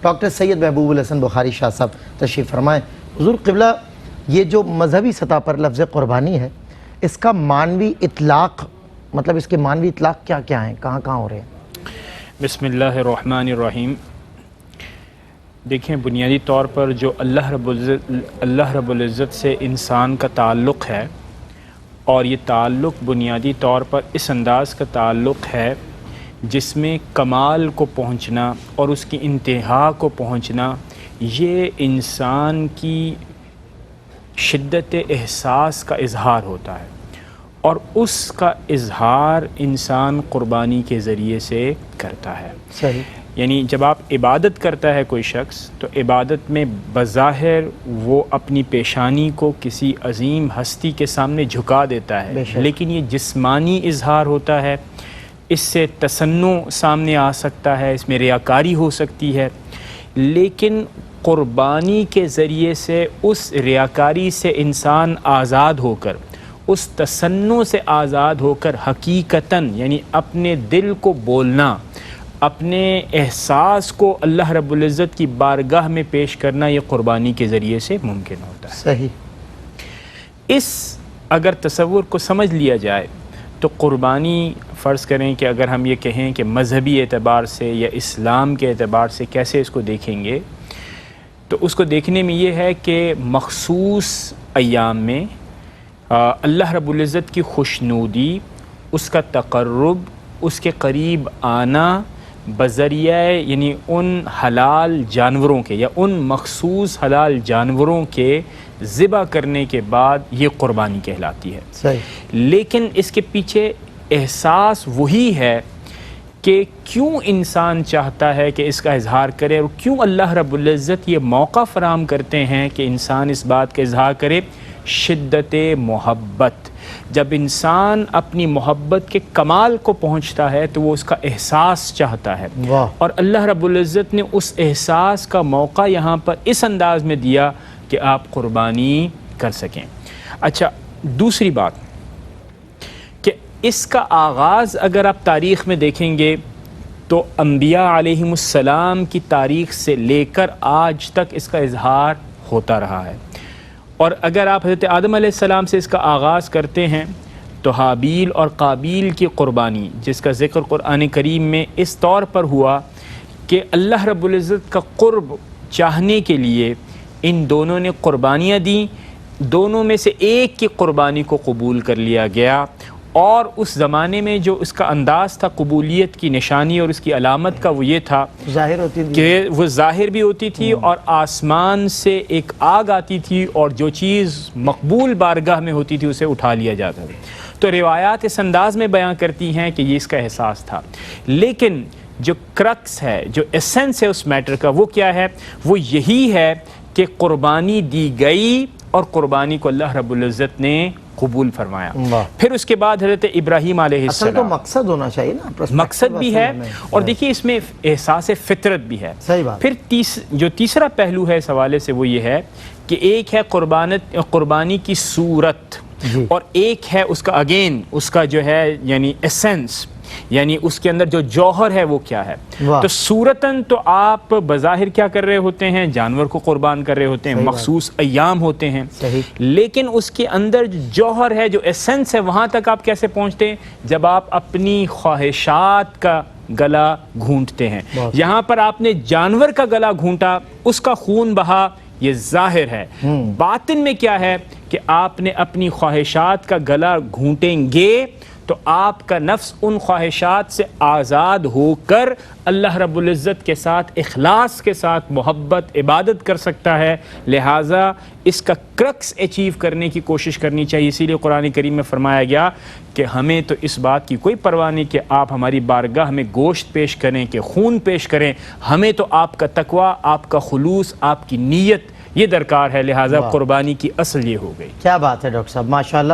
Doctor سید محبوب الحسن بخاری شاہ صاحب تشریف فرمائیں۔ حضور قبلہ، یہ جو مذہبی سطح پر لفظ قربانی ہے، اس کا معنوی اطلاق، مطلب اس کے معنوی اطلاق کیا کیا ہیں، کہاں کہاں ہو رہے ہیں؟ بسم اللہ الرحمن الرحیم۔ دیکھیں، بنیادی طور پر جو اللہ رب العزت سے انسان کا تعلق ہے، اور یہ تعلق بنیادی طور پر اس انداز کا تعلق ہے جس میں کمال کو پہنچنا اور اس کی انتہا کو پہنچنا، یہ انسان کی شدت احساس کا اظہار ہوتا ہے، اور اس کا اظہار انسان قربانی کے ذریعے سے کرتا ہے۔ صحیح۔ یعنی جب آپ عبادت کرتا ہے کوئی شخص، تو عبادت میں بظاہر وہ اپنی پیشانی کو کسی عظیم ہستی کے سامنے جھکا دیتا ہے، لیکن یہ جسمانی اظہار ہوتا ہے، اس سے تصنع سامنے آ سکتا ہے، اس میں ریاکاری ہو سکتی ہے، لیکن قربانی کے ذریعے سے اس ریاکاری سے انسان آزاد ہو کر، اس تصنع سے آزاد ہو کر حقیقتاً، یعنی اپنے دل کو بولنا، اپنے احساس کو اللہ رب العزت کی بارگاہ میں پیش کرنا، یہ قربانی کے ذریعے سے ممکن ہوتا ہے۔ صحیح۔ اس اگر تصور کو سمجھ لیا جائے تو قربانی، فرض کریں کہ اگر ہم یہ کہیں کہ مذہبی اعتبار سے یا اسلام کے اعتبار سے کیسے اس کو دیکھیں گے، تو اس کو دیکھنے میں یہ ہے کہ مخصوص ایام میں اللہ رب العزت کی خوشنودی، اس کا تقرب، اس کے قریب آنا بذریعہ، یعنی ان حلال جانوروں کے یا ان مخصوص حلال جانوروں کے ذبح کرنے کے بعد یہ قربانی کہلاتی ہے۔ صحیح۔ لیکن اس کے پیچھے احساس وہی ہے کہ کیوں انسان چاہتا ہے کہ اس کا اظہار کرے، اور کیوں اللہ رب العزت یہ موقع فراہم کرتے ہیں کہ انسان اس بات کا اظہار کرے۔ شدت محبت، جب انسان اپنی محبت کے کمال کو پہنچتا ہے تو وہ اس کا احساس چاہتا ہے، اور اللہ رب العزت نے اس احساس کا موقع یہاں پر اس انداز میں دیا کہ آپ قربانی کر سکیں۔ اچھا، دوسری بات کہ اس کا آغاز اگر آپ تاریخ میں دیکھیں گے تو انبیاء علیہم السلام کی تاریخ سے لے کر آج تک اس کا اظہار ہوتا رہا ہے، اور اگر آپ حضرت آدم علیہ السلام سے اس کا آغاز کرتے ہیں تو حابیل اور قابیل کی قربانی، جس کا ذکر قرآن کریم میں اس طور پر ہوا کہ اللہ رب العزت کا قرب چاہنے کے لیے ان دونوں نے قربانیاں دیں، دونوں میں سے ایک کی قربانی کو قبول کر لیا گیا، اور اس زمانے میں جو اس کا انداز تھا قبولیت کی نشانی اور اس کی علامت کا، وہ یہ تھا ظاہر ہوتی تھی کہ وہ ظاہر بھی ہوتی تھی، اور آسمان سے ایک آگ آتی تھی، اور جو چیز مقبول بارگاہ میں ہوتی تھی اسے اٹھا لیا جاتا تھا۔ تو روایات اس انداز میں بیان کرتی ہیں کہ یہ اس کا احساس تھا، لیکن جو کرکس ہے، جو ایسنس ہے اس میٹر کا، وہ کیا ہے؟ وہ یہی ہے کہ قربانی دی گئی اور قربانی کو اللہ رب العزت نے قبول فرمایا۔ پھر اس کے بعد حضرت ابراہیم علیہ السلام، اصل تو مقصد ہونا چاہیے نا، مقصد بھی ہے، اور دیکھیے اس میں احساس فطرت بھی ہے۔ صحیح بات۔ پھر جو تیسرا پہلو ہے اس حوالے سے، وہ یہ ہے کہ ایک ہے قربانی کی صورت، اور ایک ہے اس کا اس کا جو ہے یعنی ایسنس، یعنی اس کے اندر جو جوہر ہے وہ کیا ہے۔ تو صورتاً تو آپ بظاہر کیا کر رہے ہوتے ہیں؟ جانور کو قربان کر رہے ہوتے ہیں، مخصوص ایام ہوتے ہیں، لیکن اس کے اندر جو جوہر ہے، جو ایسنس ہے، وہاں تک آپ کیسے پہنچتے ہیں؟ جب آپ اپنی خواہشات کا گلا گھونٹتے ہیں۔ یہاں پر آپ نے جانور کا گلا گھونٹا، اس کا خون بہا، یہ ظاہر ہے۔ باطن میں کیا ہے کہ آپ نے اپنی خواہشات کا گلا گھونٹیں گے تو آپ کا نفس ان خواہشات سے آزاد ہو کر اللہ رب العزت کے ساتھ اخلاص کے ساتھ محبت عبادت کر سکتا ہے۔ لہٰذا اس کا کرکس اچیو کرنے کی کوشش کرنی چاہیے۔ اسی لیے قرآن کریم میں فرمایا گیا کہ ہمیں تو اس بات کی کوئی پرواہ نہیں کہ آپ ہماری بارگاہ میں گوشت پیش کریں کہ خون پیش کریں، ہمیں تو آپ کا تقوی، آپ کا خلوص، آپ کی نیت یہ درکار ہے۔ لہٰذا قربانی کی اصل یہ ہو گئی۔ کیا بات ہے ڈاکٹر صاحب، ماشاءاللہ۔